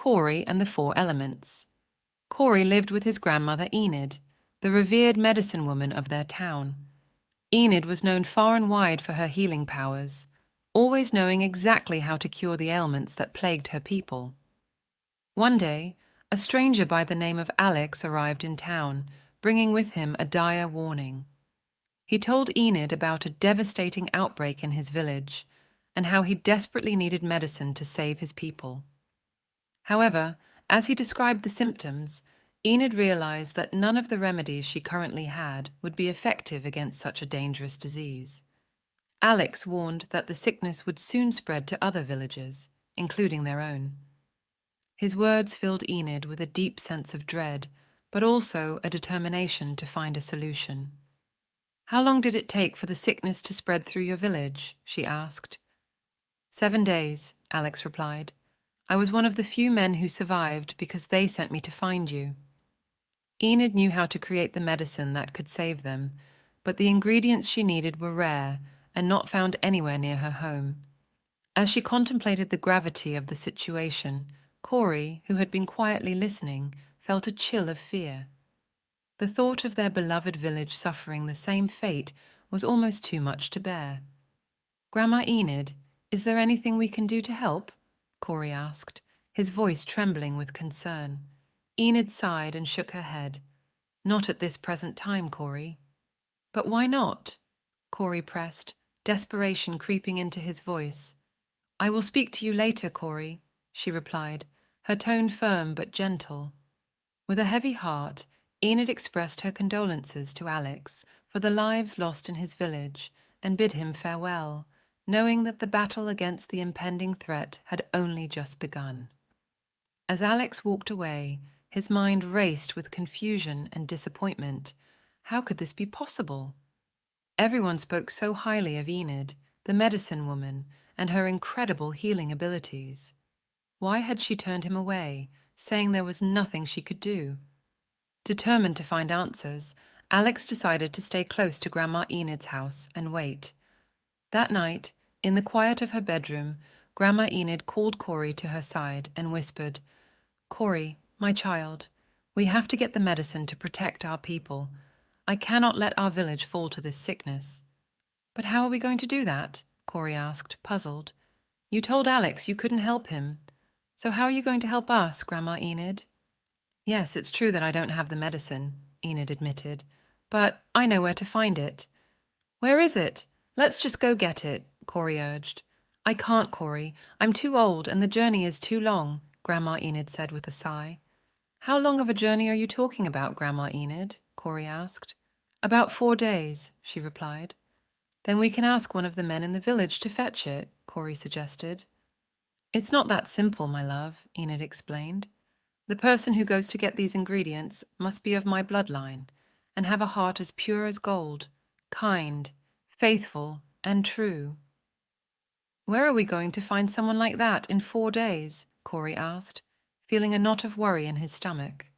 Cory and the Four Elements. Cory lived with his grandmother Enid, the revered medicine woman of their town. Enid was known far and wide for her healing powers, always knowing exactly how to cure the ailments that plagued her people. One day, a stranger by the name of Alex arrived in town, bringing with him a dire warning. He told Enid about a devastating outbreak in his village, and how he desperately needed medicine to save his people. However, as he described the symptoms, Enid realized that none of the remedies she currently had would be effective against such a dangerous disease. Alex warned that the sickness would soon spread to other villages, including their own. His words filled Enid with a deep sense of dread, but also a determination to find a solution. "How long did it take for the sickness to spread through your village?" she asked. 7 days, Alex replied. "I was one of the few men who survived because they sent me to find you." Enid knew how to create the medicine that could save them, but the ingredients she needed were rare and not found anywhere near her home. As she contemplated the gravity of the situation, Cory, who had been quietly listening, felt a chill of fear. The thought of their beloved village suffering the same fate was almost too much to bear. "Grandma Enid, is there anything we can do to help?" Cory asked, his voice trembling with concern. Enid sighed and shook her head. "Not at this present time, Cory." "But why not?" Cory pressed, desperation creeping into his voice. "I will speak to you later, Cory," she replied, her tone firm but gentle. With a heavy heart, Enid expressed her condolences to Alex for the lives lost in his village and bid him farewell, knowing that the battle against the impending threat had only just begun. As Alex walked away, his mind raced with confusion and disappointment. How could this be possible? Everyone spoke so highly of Enid, the medicine woman, and her incredible healing abilities. Why had she turned him away, saying there was nothing she could do? Determined to find answers, Alex decided to stay close to Grandma Enid's house and wait. That night, in the quiet of her bedroom, Grandma Enid called Cory to her side and whispered, "Cory, my child, we have to get the medicine to protect our people. I cannot let our village fall to this sickness." "But how are we going to do that?" Cory asked, puzzled. "You told Alex you couldn't help him. So how are you going to help us, Grandma Enid?" "Yes, it's true that I don't have the medicine," Enid admitted, "but I know where to find it." "Where is it? Let's just go get it," Cory urged. "I can't, Cory. I'm too old and the journey is too long," Grandma Enid said with a sigh. "How long of a journey are you talking about, Grandma Enid?" Cory asked. "About 4 days," she replied. "Then we can ask one of the men in the village to fetch it," Cory suggested. "It's not that simple, my love," Enid explained. "The person who goes to get these ingredients must be of my bloodline and have a heart as pure as gold, kind, faithful, and true." "Where are we going to find someone like that in 4 days?" Cory asked, feeling a knot of worry in his stomach.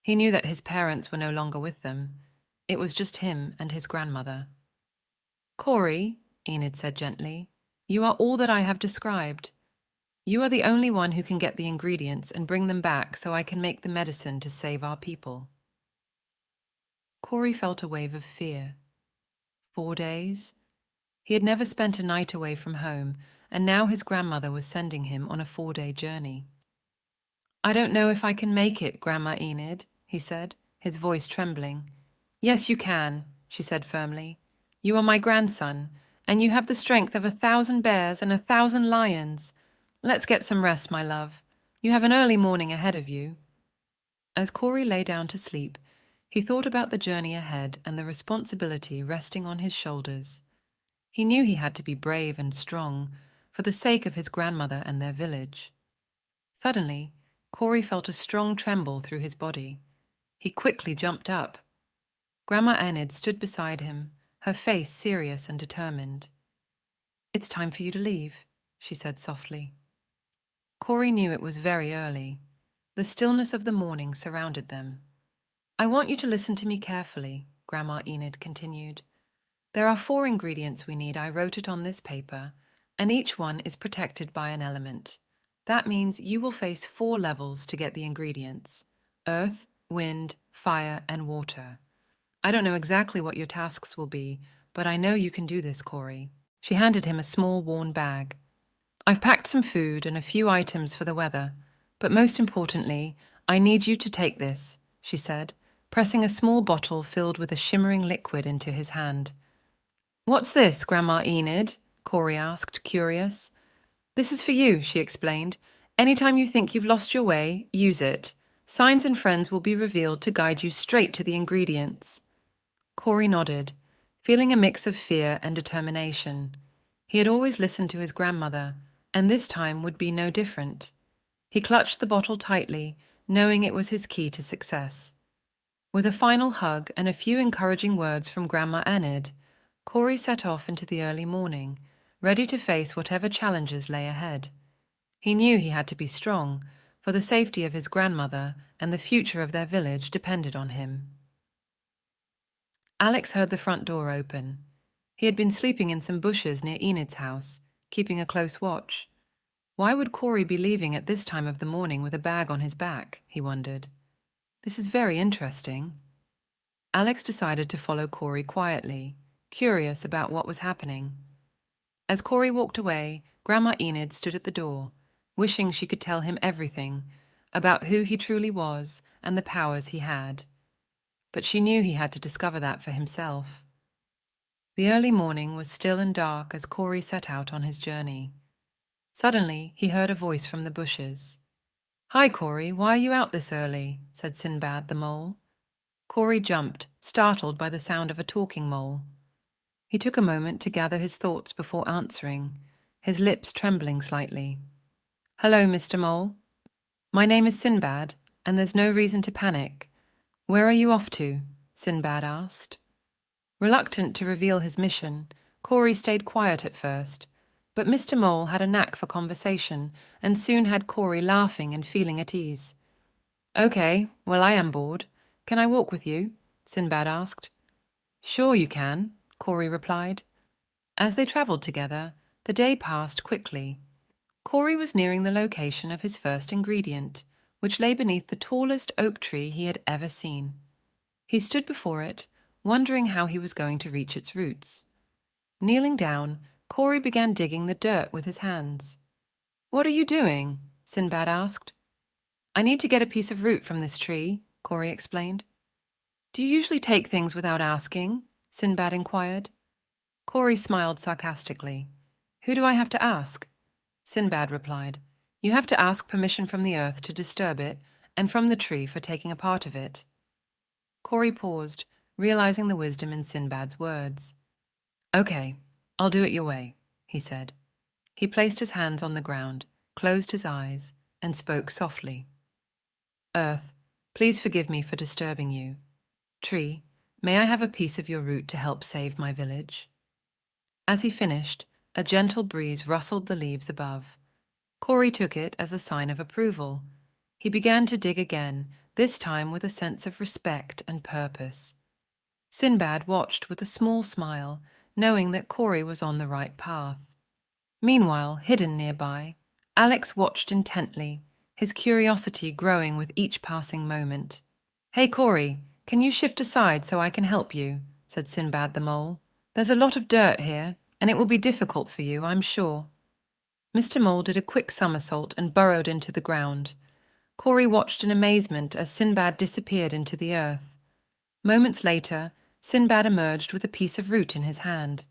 He knew that his parents were no longer with them. It was just him and his grandmother. "Cory," Enid said gently, "you are all that I have described. You are the only one who can get the ingredients and bring them back so I can make the medicine to save our people." Cory felt a wave of fear. 4 days? He had never spent a night away from home, and now his grandmother was sending him on a 4-day journey. "I don't know if I can make it, Grandma Enid," he said, his voice trembling. "Yes, you can," she said firmly. "You are my grandson, and you have the strength of 1,000 bears and 1,000 lions. Let's get some rest, my love. You have an early morning ahead of you." As Cory lay down to sleep, he thought about the journey ahead and the responsibility resting on his shoulders. He knew he had to be brave and strong for the sake of his grandmother and their village. Suddenly, Cory felt a strong tremble through his body. He quickly jumped up. Grandma Enid stood beside him, her face serious and determined. "It's time for you to leave," she said softly. Cory knew it was very early. The stillness of the morning surrounded them. "I want you to listen to me carefully," Grandma Enid continued. "There are 4 ingredients we need. I wrote it on this paper, and each one is protected by an element. That means you will face 4 levels to get the ingredients: earth, wind, fire, and water. I don't know exactly what your tasks will be, but I know you can do this, Cory. She handed him a small worn bag. I've packed some food and a few items for the weather, but most importantly, I need you to take this, she said, pressing a small bottle filled with a shimmering liquid into his hand. What's this, Grandma Enid? Cory asked, curious. This is for you, she explained. Anytime you think you've lost your way, use it. Signs and friends will be revealed to guide you straight to the ingredients. Cory nodded, feeling a mix of fear and determination. He had always listened to his grandmother, and this time would be no different. He clutched the bottle tightly, knowing it was his key to success. With a final hug and a few encouraging words from Grandma Enid, Cory set off into the early morning, ready to face whatever challenges lay ahead. He knew he had to be strong, for the safety of his grandmother and the future of their village depended on him. Alex heard the front door open. He had been sleeping in some bushes near Enid's house, keeping a close watch. Why would Cory be leaving at this time of the morning with a bag on his back, he wondered. This is very interesting. Alex decided to follow Cory quietly, curious about what was happening. As Cory walked away, Grandma Enid stood at the door, wishing she could tell him everything about who he truly was and the powers he had. But she knew he had to discover that for himself. The early morning was still and dark as Cory set out on his journey. Suddenly, he heard a voice from the bushes. "Hi, Cory, why are you out this early?" said Sinbad the mole. Cory jumped, startled by the sound of a talking mole. He took a moment to gather his thoughts before answering, his lips trembling slightly. "Hello, Mr. Mole. My name is Sinbad, and there's no reason to panic. Where are you off to?" Sinbad asked. Reluctant to reveal his mission, Cory stayed quiet at first, but Mr. Mole had a knack for conversation and soon had Cory laughing and feeling at ease. "Okay, well, I am bored. Can I walk with you?" Sinbad asked. "Sure you can," Cory replied. As they travelled together, the day passed quickly. Cory was nearing the location of his first ingredient, which lay beneath the tallest oak tree he had ever seen. He stood before it, wondering how he was going to reach its roots. Kneeling down, Cory began digging the dirt with his hands. "What are you doing?" Sinbad asked. "I need to get a piece of root from this tree," Cory explained. "Do you usually take things without asking?" Sinbad inquired. Cory smiled sarcastically. "Who do I have to ask?" Sinbad replied, "You have to ask permission from the earth to disturb it, and from the tree for taking a part of it." Cory paused, realizing the wisdom in Sinbad's words. "Okay, I'll do it your way," he said. He placed his hands on the ground, closed his eyes, and spoke softly. "Earth, please forgive me for disturbing you. Tree, may I have a piece of your root to help save my village?" As he finished, a gentle breeze rustled the leaves above. Cory took it as a sign of approval. He began to dig again, this time with a sense of respect and purpose. Sinbad watched with a small smile, knowing that Cory was on the right path. Meanwhile, hidden nearby, Alex watched intently, his curiosity growing with each passing moment. "Hey, Cory, can you shift aside so I can help you?" said Sinbad the mole. "There's a lot of dirt here, and it will be difficult for you, I'm sure." Mr. Mole did a quick somersault and burrowed into the ground. Cory watched in amazement as Sinbad disappeared into the earth. Moments later, Sinbad emerged with a piece of root in his hand.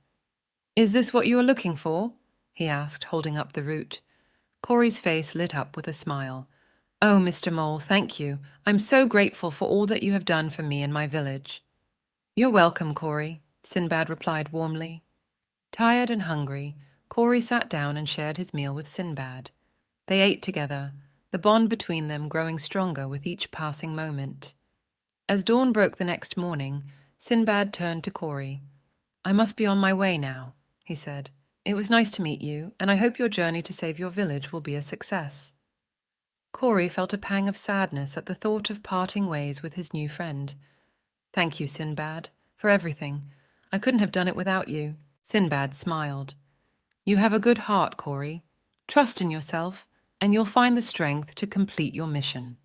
"Is this what you are looking for?" he asked, holding up the root. Cory's face lit up with a smile. "Oh, Mr. Mole, thank you. I'm so grateful for all that you have done for me and my village." "You're welcome, Cory," Sinbad replied warmly. Tired and hungry, Cory sat down and shared his meal with Sinbad. They ate together, the bond between them growing stronger with each passing moment. As dawn broke the next morning, Sinbad turned to Cory. "I must be on my way now," he said. "It was nice to meet you, and I hope your journey to save your village will be a success." Cory felt a pang of sadness at the thought of parting ways with his new friend. "Thank you, Sinbad, for everything. I couldn't have done it without you." Sinbad smiled. "You have a good heart, Cory. Trust in yourself, and you'll find the strength to complete your mission."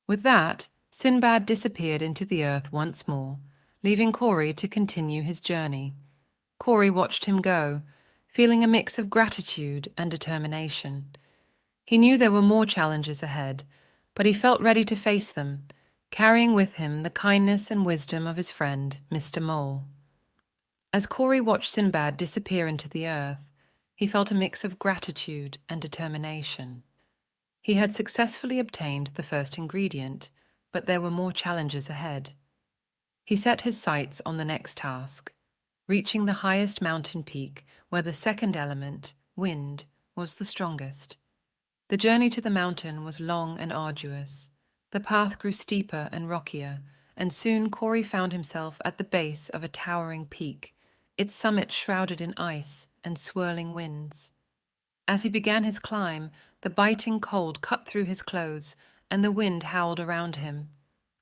With that, Sinbad disappeared into the earth once more, leaving Cory to continue his journey. Cory watched him go, feeling a mix of gratitude and determination. He knew there were more challenges ahead, but he felt ready to face them, carrying with him the kindness and wisdom of his friend, Mr. Mole. As Cory watched Sinbad disappear into the earth, he felt a mix of gratitude and determination. He had successfully obtained the first ingredient, but there were more challenges ahead. He set his sights on the next task, reaching the highest mountain peak where the second element, wind, was the strongest. The journey to the mountain was long and arduous. The path grew steeper and rockier, and soon Cory found himself at the base of a towering peak, its summit shrouded in ice and swirling winds. As he began his climb, the biting cold cut through his clothes, and the wind howled around him.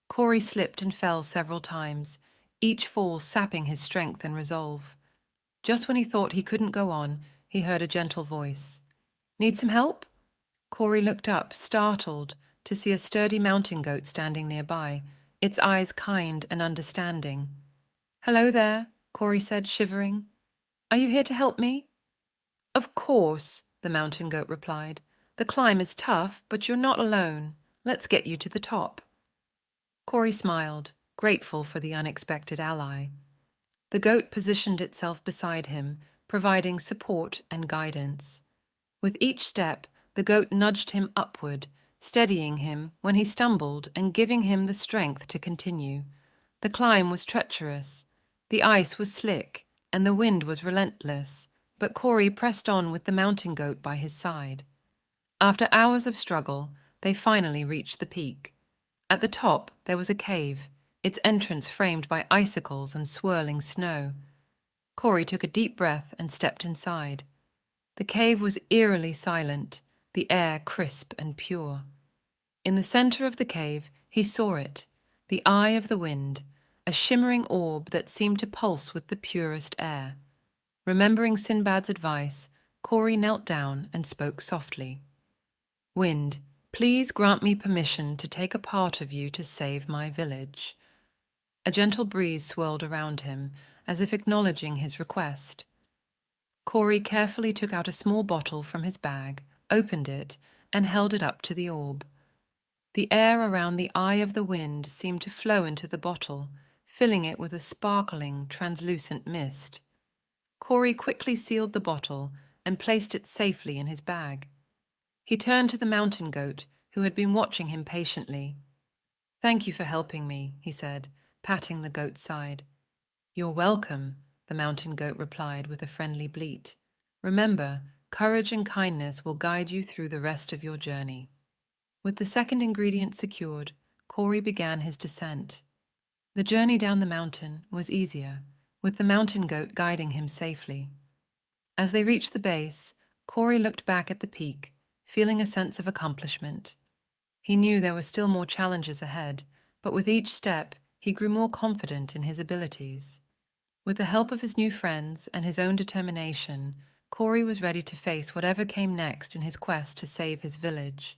Cory slipped and fell several times, each fall sapping his strength and resolve. Just when he thought he couldn't go on, he heard a gentle voice. "Need some help?" Cory looked up, startled, to see a sturdy mountain goat standing nearby, its eyes kind and understanding. "Hello there," Cory said, shivering. "Are you here to help me?" "Of course," the mountain goat replied. "The climb is tough, but you're not alone. Let's get you to the top." Cory smiled, grateful for the unexpected ally. The goat positioned itself beside him, providing support and guidance. With each step, the goat nudged him upward, steadying him when he stumbled and giving him the strength to continue. The climb was treacherous. The ice was slick, and the wind was relentless, but Cory pressed on with the mountain goat by his side. After hours of struggle, they finally reached the peak. At the top, there was a cave, its entrance framed by icicles and swirling snow. Cory took a deep breath and stepped inside. The cave was eerily silent, the air crisp and pure. In the center of the cave, he saw it, the eye of the wind, a shimmering orb that seemed to pulse with the purest air. Remembering Sinbad's advice, Cory knelt down and spoke softly. "Wind, please grant me permission to take a part of you to save my village." A gentle breeze swirled around him, as if acknowledging his request. Cory carefully took out a small bottle from his bag, opened it, and held it up to the orb. The air around the eye of the wind seemed to flow into the bottle, filling it with a sparkling, translucent mist. Cory quickly sealed the bottle and placed it safely in his bag. He turned to the mountain goat, who had been watching him patiently. "Thank you for helping me," he said, patting the goat's side. "You're welcome," the mountain goat replied with a friendly bleat. "Remember, courage and kindness will guide you through the rest of your journey." With the second ingredient secured, Cory began his descent. The journey down the mountain was easier, with the mountain goat guiding him safely. As they reached the base, Cory looked back at the peak, feeling a sense of accomplishment. He knew there were still more challenges ahead, but with each step, he grew more confident in his abilities. With the help of his new friends and his own determination, Cory was ready to face whatever came next in his quest to save his village.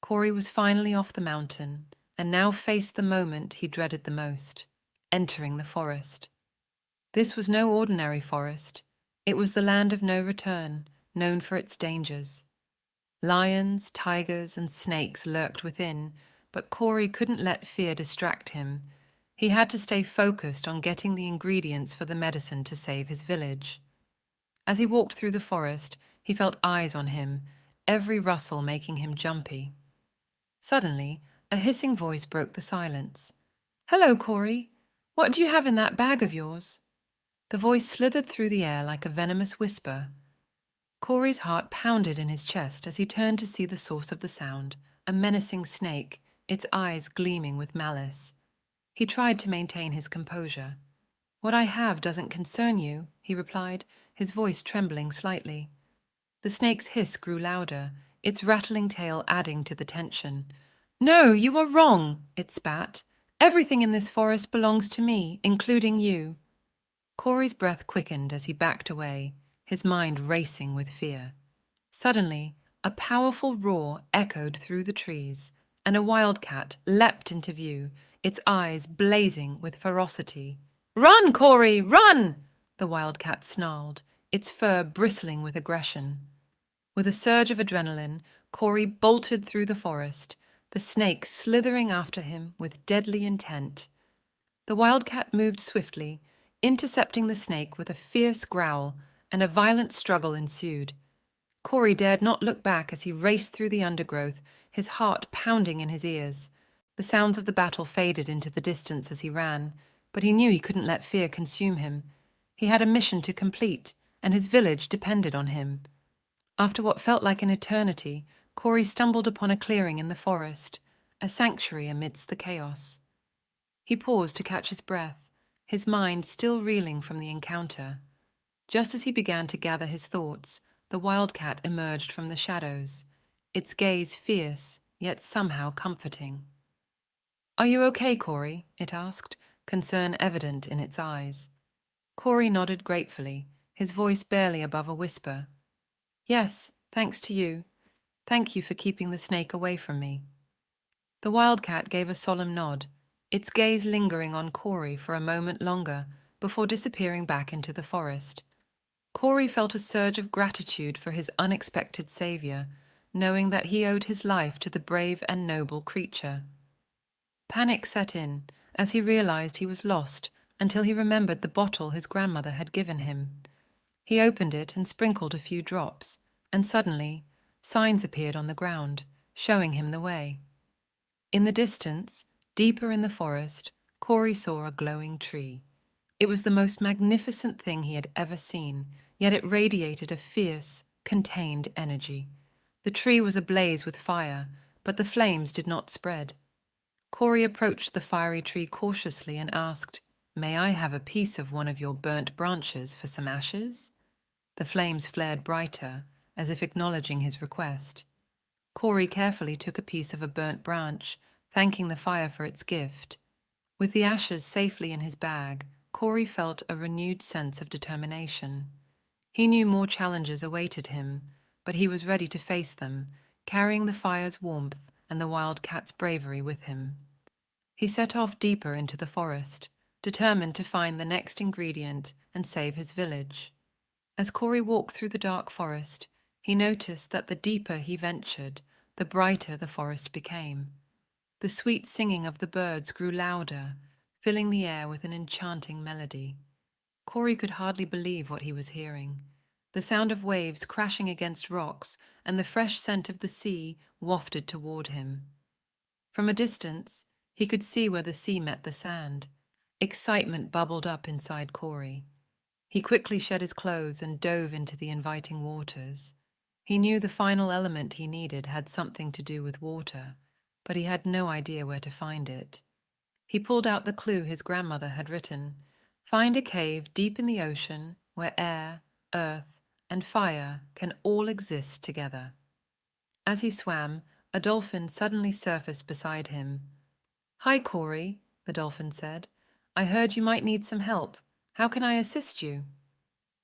Cory was finally off the mountain, and now faced the moment he dreaded the most, entering the forest. This was no ordinary forest. It was the land of no return, known for its dangers. Lions, tigers, and snakes lurked within, but Cory couldn't let fear distract him. He had to stay focused on getting the ingredients for the medicine to save his village. As he walked through the forest, he felt eyes on him, every rustle making him jumpy. Suddenly, a hissing voice broke the silence. "Hello, Cory. What do you have in that bag of yours?" The voice slithered through the air like a venomous whisper. Cory's heart pounded in his chest as he turned to see the source of the sound, a menacing snake, its eyes gleaming with malice. He tried to maintain his composure. "What I have doesn't concern you," he replied, his voice trembling slightly. The snake's hiss grew louder, its rattling tail adding to the tension. "No, you are wrong," it spat. "Everything in this forest belongs to me, including you." Cory's breath quickened as he backed away, his mind racing with fear. Suddenly, A powerful roar echoed through the trees, and a wildcat leapt into view, its eyes blazing with ferocity. "Run, Cory, run!" the wildcat snarled, its fur bristling with aggression. With a surge of adrenaline, Cory bolted through the forest, the snake slithering after him with deadly intent. The wildcat moved swiftly, intercepting the snake with a fierce growl, and a violent struggle ensued. Cory dared not look back as he raced through the undergrowth, his heart pounding in his ears. The sounds of the battle faded into the distance as he ran, but he knew he couldn't let fear consume him. He had a mission to complete, and his village depended on him. After what felt like an eternity, Cory stumbled upon a clearing in the forest, a sanctuary amidst the chaos. He paused to catch his breath, his mind still reeling from the encounter. Just as he began to gather his thoughts, the wildcat emerged from the shadows, its gaze fierce, yet somehow comforting. "Are you okay, Cory?" it asked, concern evident in its eyes. Cory nodded gratefully, his voice barely above a whisper. "Yes, thanks to you. Thank you for keeping the snake away from me." The wildcat gave a solemn nod, its gaze lingering on Cory for a moment longer before disappearing back into the forest. Cory felt a surge of gratitude for his unexpected savior, knowing that he owed his life to the brave and noble creature. Panic set in as he realized he was lost until he remembered the bottle his grandmother had given him. He opened it and sprinkled a few drops, and suddenly signs appeared on the ground, showing him the way. In the distance, deeper in the forest, Cory saw a glowing tree. It was the most magnificent thing he had ever seen, yet it radiated a fierce, contained energy. The tree was ablaze with fire, but the flames did not spread. Cory approached the fiery tree cautiously and asked, "May I have a piece of one of your burnt branches for some ashes?" The flames flared brighter, as if acknowledging his request. Cory carefully took a piece of a burnt branch, thanking the fire for its gift. With the ashes safely in his bag, Cory felt a renewed sense of determination. He knew more challenges awaited him, but he was ready to face them, carrying the fire's warmth and the wildcat's bravery with him. He set off deeper into the forest, determined to find the next ingredient and save his village. As Cory walked through the dark forest, he noticed that the deeper he ventured, the brighter the forest became. The sweet singing of the birds grew louder, filling the air with an enchanting melody. Cory could hardly believe what he was hearing. The sound of waves crashing against rocks and the fresh scent of the sea wafted toward him. From a distance, he could see where the sea met the sand. Excitement bubbled up inside Cory. He quickly shed his clothes and dove into the inviting waters. He knew the final element he needed had something to do with water, but he had no idea where to find it. He pulled out the clue his grandmother had written: "Find a cave deep in the ocean where air, earth, and fire can all exist together." As he swam, a dolphin suddenly surfaced beside him. "Hi, Cory," the dolphin said. "I heard you might need some help. How can I assist you?"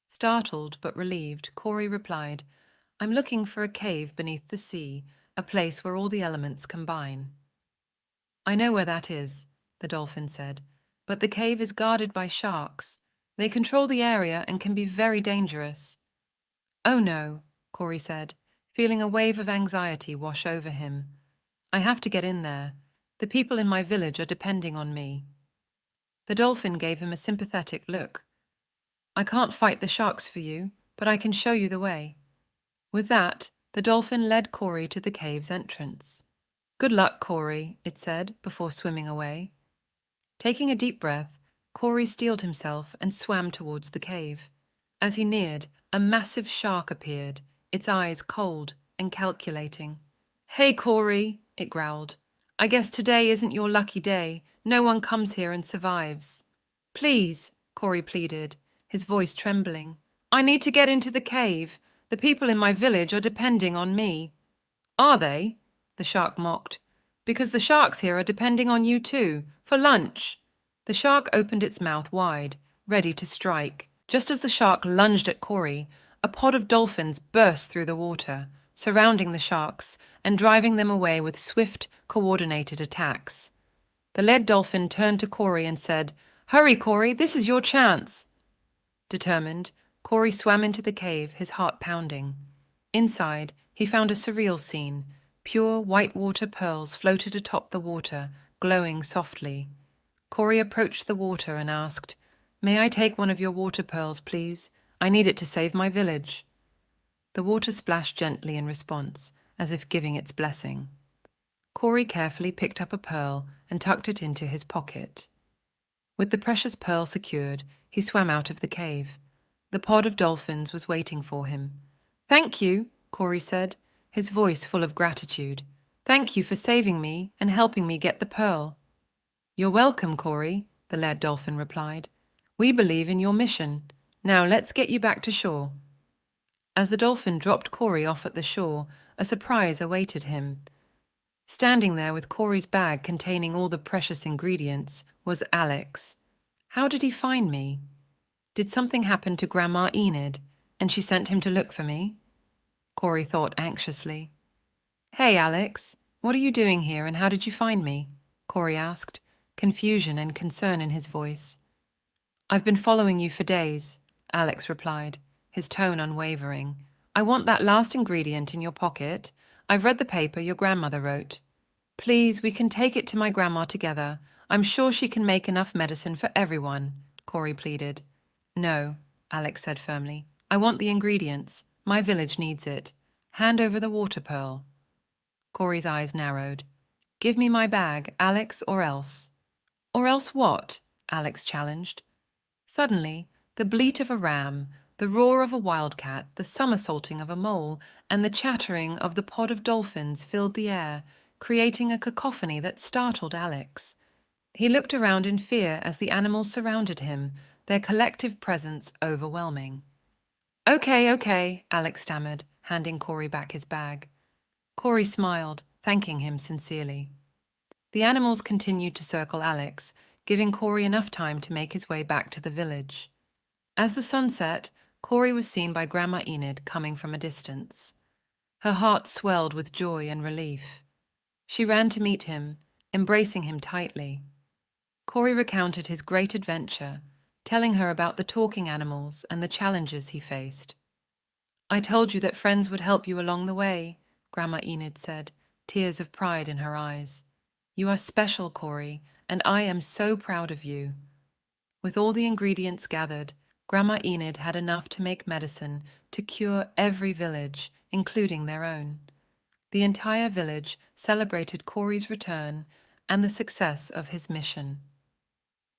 Startled but relieved, Cory replied, "I'm looking for a cave beneath the sea, a place where all the elements combine." "I know where that is," the dolphin said, "but the cave is guarded by sharks. They control the area and can be very dangerous." "Oh no," Cory said, feeling a wave of anxiety wash over him. "I have to get in there. The people in my village are depending on me." The dolphin gave him a sympathetic look. "I can't fight the sharks for you, but I can show you the way." With that, the dolphin led Cory to the cave's entrance. "Good luck, Cory," it said before swimming away. Taking a deep breath, Cory steeled himself and swam towards the cave. As he neared, a massive shark appeared, its eyes cold and calculating. "Hey, Cory," it growled. "I guess today isn't your lucky day. No one comes here and survives." "Please," Cory pleaded, his voice trembling. "I need to get into the cave. The people in my village are depending on me." "Are they?" the shark mocked. "Because the sharks here are depending on you too, for lunch." The shark opened its mouth wide, ready to strike. Just as the shark lunged at Cory, a pod of dolphins burst through the water, surrounding the sharks and driving them away with swift, coordinated attacks. The lead dolphin turned to Cory and said, "Hurry, Cory, this is your chance." Determined, Cory swam into the cave, his heart pounding. Inside, he found a surreal scene. Pure white-water pearls floated atop the water, glowing softly. Cory approached the water and asked, "May I take one of your water pearls, please? I need it to save my village." The water splashed gently in response, as if giving its blessing. Cory carefully picked up a pearl and tucked it into his pocket. With the precious pearl secured, he swam out of the cave. The pod of dolphins was waiting for him. "Thank you," Cory said, his voice full of gratitude. "Thank you for saving me and helping me get the pearl." "You're welcome, Cory," the lead dolphin replied. "We believe in your mission. Now let's get you back to shore." As the dolphin dropped Cory off at the shore, a surprise awaited him. Standing there with Cory's bag containing all the precious ingredients was Alex. How did he find me? Did something happen to Grandma Enid, and she sent him to look for me? Cory thought anxiously. "Hey, Alex, what are you doing here and how did you find me?" Cory asked, confusion and concern in his voice. "I've been following you for days," Alex replied, his tone unwavering. "I want that last ingredient in your pocket. I've read the paper your grandmother wrote. Please, we can take it to my grandma together. I'm sure she can make enough medicine for everyone," Cory pleaded. "No," Alex said firmly. "I want the ingredients. My village needs it. Hand over the water pearl." Cory's eyes narrowed. "Give me my bag, Alex, or else." "Or else what?" Alex challenged. Suddenly, the bleat of a ram, the roar of a wildcat, the somersaulting of a mole, and the chattering of the pod of dolphins filled the air, creating a cacophony that startled Alex. He looked around in fear as the animals surrounded him, their collective presence overwhelming. Okay, Alex stammered, handing Cory back his bag. Cory smiled, thanking him sincerely. The animals continued to circle Alex, giving Cory enough time to make his way back to the village. As the sun set, Cory was seen by Grandma Enid coming from a distance. Her heart swelled with joy and relief. She ran to meet him, embracing him tightly. Cory recounted his great adventure, telling her about the talking animals and the challenges he faced. "I told you that friends would help you along the way," Grandma Enid said, tears of pride in her eyes. "You are special, Cory, and I am so proud of you." With all the ingredients gathered, Grandma Enid had enough to make medicine to cure every village, including their own. The entire village celebrated Cory's return and the success of his mission.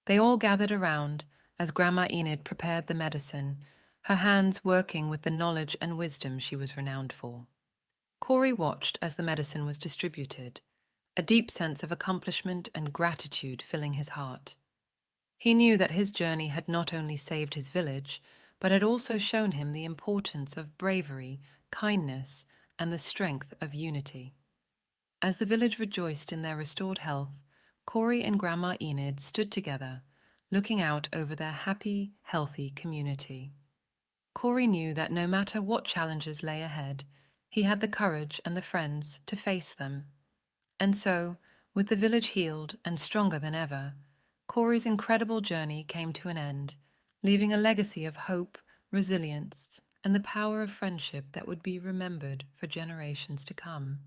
They all gathered around as Grandma Enid prepared the medicine, her hands working with the knowledge and wisdom she was renowned for. Cory watched as the medicine was distributed, a deep sense of accomplishment and gratitude filling his heart. He knew that his journey had not only saved his village, but had also shown him the importance of bravery, kindness, and the strength of unity. As the village rejoiced in their restored health, Cory and Grandma Enid stood together, looking out over their happy, healthy community. Cory knew that no matter what challenges lay ahead, he had the courage and the friends to face them. And so, with the village healed and stronger than ever, Cory's incredible journey came to an end, leaving a legacy of hope, resilience, and the power of friendship that would be remembered for generations to come.